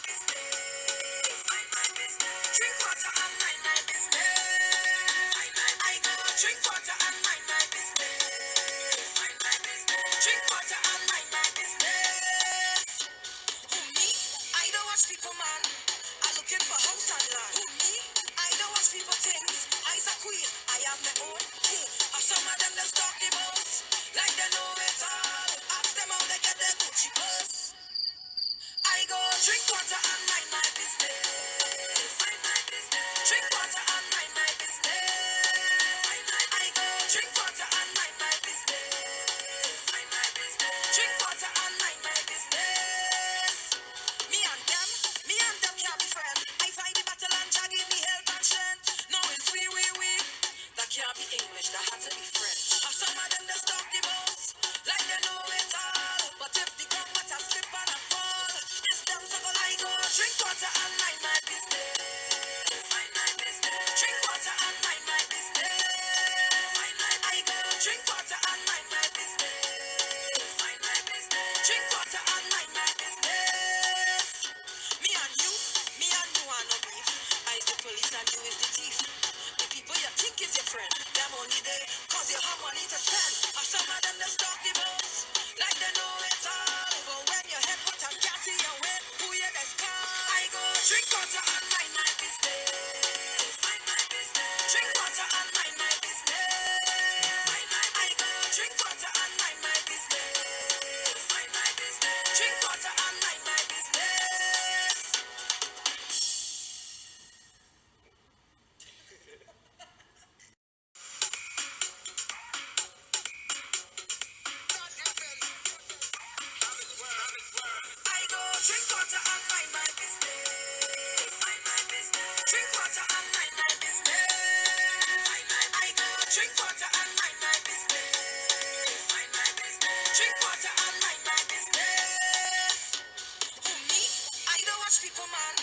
business. Mind my business. Drink water and mind my business. I go drink water and mind my business. Mind my business. Drink water and mind my business. Who me? I don't watch people, man. I'm looking for house and land. Who me? I don't watch people things. I's a queen. I have my own king. Have some of them that stalk the most. Like they know it all. Ask them how they get their Gucci purse. I go drink water and mind my business. Mind my business. Drink water and mind my business. I go drink water and mind my business. Mind my business. Drink water and mind my business. Me and them can't be friends. I fight the battle and Jah give me help and strength. No, it's we. That can't be English, that had to be French. Have some of them that stalk the most. Like they know it all. But if they come, what a slip and a fall. It's them so I go drink water and mind my business. Mind my business. Drink water and mind my business. I go drink water and mind my business. Mind my business. Drink water and mind my business. Me and you are no beef. I is the police and you is the thief. The people you think is your friend, them only there cause you have money to spend. Or some of them that stalk the most, like they know it all. But when your head hot and can't see your way, who you best call? I go drink water and mind my business. Mind my business. Drink water and mind my business. I go drink water and mind my business. Mind my business. Drink water and mind my business. I go drink water and mind my business. Mind my business. Drink water and mind my business. I go drink water and mind my business. Mind my business. Drink water and mind my business. Who me? I don't watch people, man.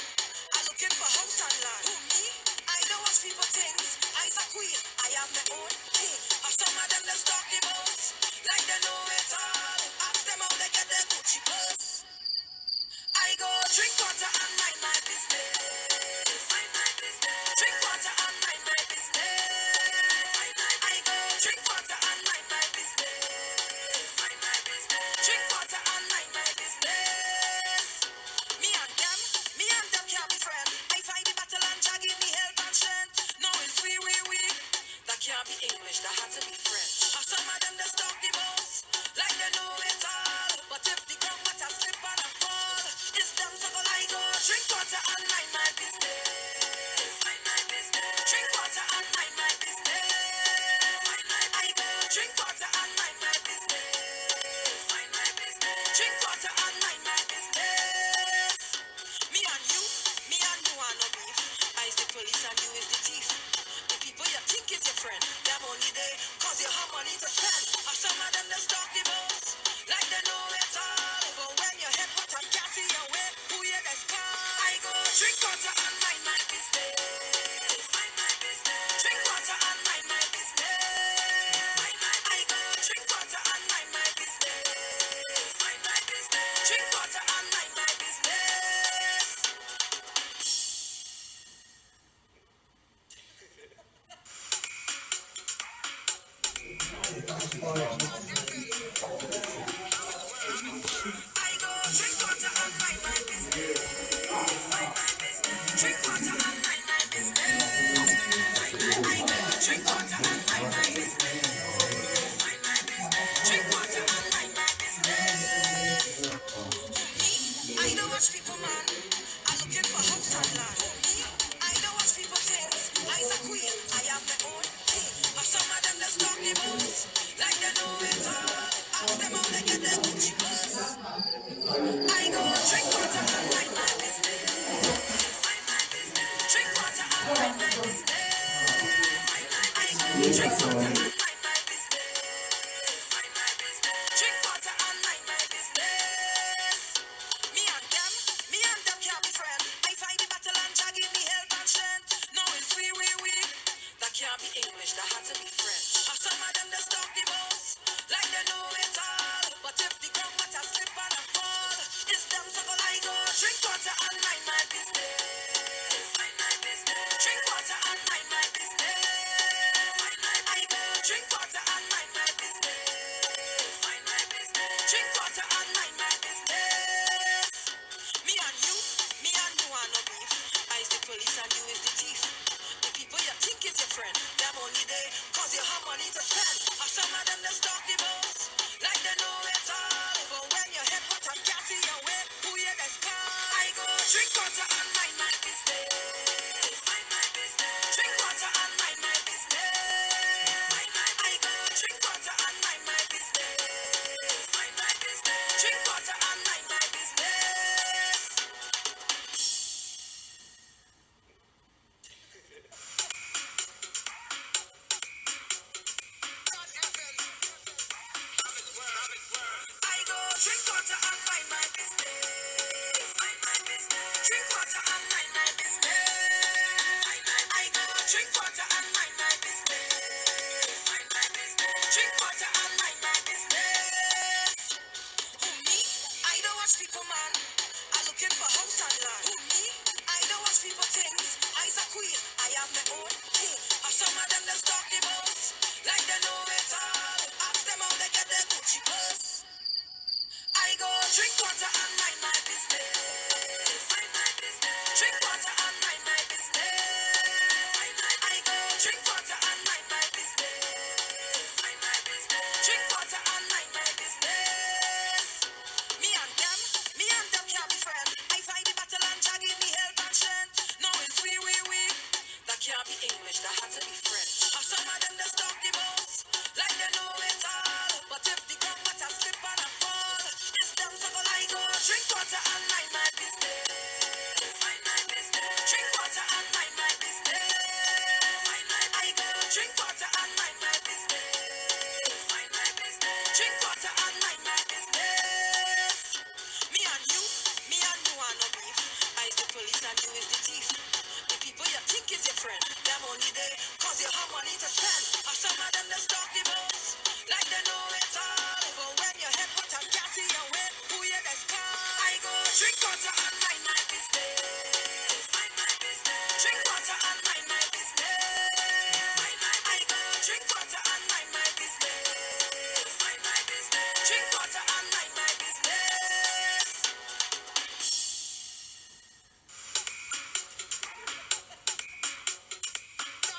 I'm looking for house and land. Who me? I don't watch people things. I's a queen. I have my own king. Have some of them that stalk the most. Like they know it all. Ask them how they get their Gucci purse. I go drink water and mind my business. Mind my business. Drink water and mind my business. I go drink water and mind my business. Mind my business. Drink water and mind my business. Me and them can't be friends. I fight the battle and Jah give me help and strength. No, it's we. That can't be English, that had to be French. Have some of them that stalk the most, like they know it all. But if they come, what a slip and a fall. It's them so I go drink water and mind my business. Mind my business. Drink water and mind my business. I go drink water and mind my business. Mind my business. Drink water and mind my business. Me and you are no beef. I is the police and you is the thief. The people you think is your friend, them only there cause you have money to spend. Or some of them that stalk the most, like they know it all. But when your head hot and can't see your way, who you best call? I go drink water and mind my business. Mind my business. Drink water and mind my business. I go drink water and mind my business. Mind my business. Drink water and mind my business. I go drink water and mind my business. Mind my business. Drink water and mind my business. I go drink water and mind my business. Mind my business. Drink water and mind my business. Me? I don't watch people, man. I'm looking for house and land. Me? I don't watch people things. I's a queen. I have my own king. Have some of them that stalk the most, like they know it all. Ask them how they get their Gucci purse. I go drink water and mind my business. Mind my business. Drink water and mind my business. I go drink water and mind my business. Mind my business. Drink water and mind my business. Me and them can't be friends. I fight the battle and Jah give me help and strength. No, it's we. That can't be English, that had to be French. Have some of them that stalk the most, like they know it all. But if they come, what a slip and a fall. It's them circle. I go drink water and mind my business. Mind my business. Drink water and mind my business. I go drink water and mind my business. Mind my business. Drink water and mind my business. Me and you are no beef. I is the police and you is the thief. The people you think is your friend, them only they cause you have money to spend. Or some of them that stop the boss, like they know it's all. But when your head hot and can't see your way, who you best call? I go drink water and mind my business. Mind my business. Drink water and mind my business. I go drink water and mind my business. Mind my business. Drink water and mind my business. I go drink water and mind my business. Mind my business. Drink water and mind my business. I go drink water and mind my business. Mind my business. Drink water and mind my business. Who me? I don't watch people, man. I'm looking for house and land. Who me? I don't watch people things. I's a queen. I have my own king. Or some of them that stalk the boss, like they know it all. Ask them how they get their Gucci purse. I go drink water and mind my business. Mind my business. Drink water and mind my business. I go drink water and mind my business. Mind my business. Drink water and mind my business. Me and them can't be friends. I fight the battle and Jah give me help and strength. Now it's we. That can't be English, that has to be French. Or some of them that stop the boss, like they know it all. But if the ground water slip and I fall, it's them circle. I go drink water and mind my business. Mind my business. Drink water and mind my business. I go drink water and mind my business. Mind my business. Drink water and mind my business. Me and you are no beef. I is the police and you is the thief. The people you think is your friend, them only they cause you have money to spend. Or some of them that stalk the boss, like they know it's all. But when your head hot and can't see your way, who you best call? I go drink water and mind my business. Mind my business. Drink water and mind my business.